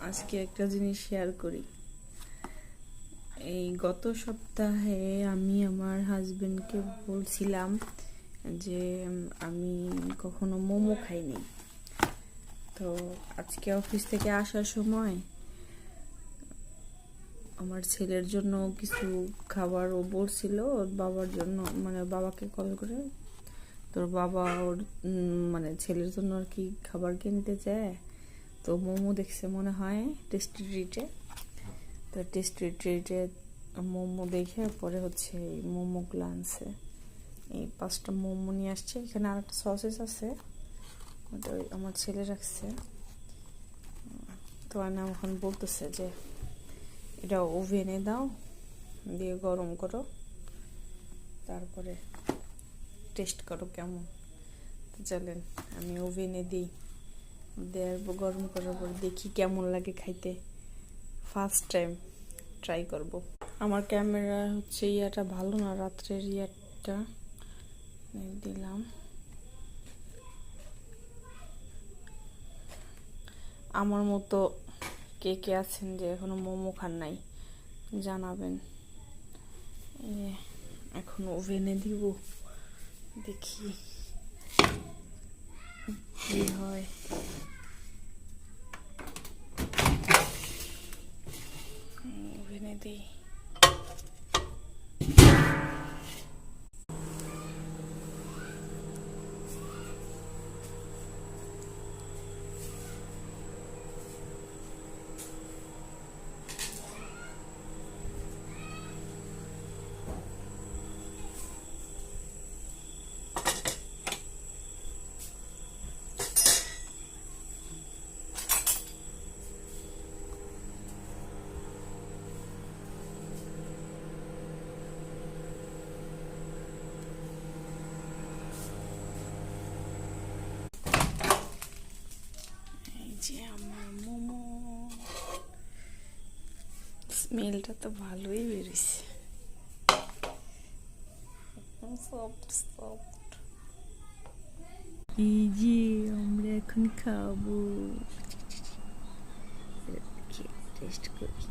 আজকে একটা জিনিস শেয়ার করি। এই গত সপ্তাহে আমি আমার হাজবেন্ডকে বলছিলাম যে আমি কখনো মোমো খাইনি। তো আজকে অফিস থেকে আসার সময় আমার ছেলের জন্য কিছু খাবার ও বলছিল ওর বাবার জন্য, মানে বাবাকে কল করে তোর বাবা ওর মানে ছেলের জন্য আর কি খাবার কিনতে চায়। তো মোমো দেখছে মনে হয় টেস্টি ট্রিটে। তো টেস্টি ট্রিটে মোমো দেখে পরে হচ্ছে এই মোমোগুলো আনছে। এই 5টা মোমো নিয়ে আসছে। এখানে আর একটা সসেস আছে, ওটা আমার ছেলে রাখছে। তো আনা এখন বলতেছে যে এটা ওভেনে দাও, দিয়ে গরম করো, তারপরে টেস্ট করো কেমন। তো চলেন আমি ওভেনে দিই, দেওয়ার গরম করার পর দেখি কেমন লাগে খাইতে। ফার্স্ট টাইম ট্রাই করব। আমার ক্যামেরা হচ্ছে ইয়াটা ভালো না, রাত্রের ইয়াটা দিলাম। আমার মতো কে কে আছেন যে এখনো মোমো খান নাই জানাবেন। এখন ওভেনে দিব, দেখি কি হয়। ওভেনে দিই। যে আমার মোমো স্মেলটা তো ভালোই বেরিয়েছে, সফট সফট। এই যে আমরা এখন খাবো, টেস্ট করি।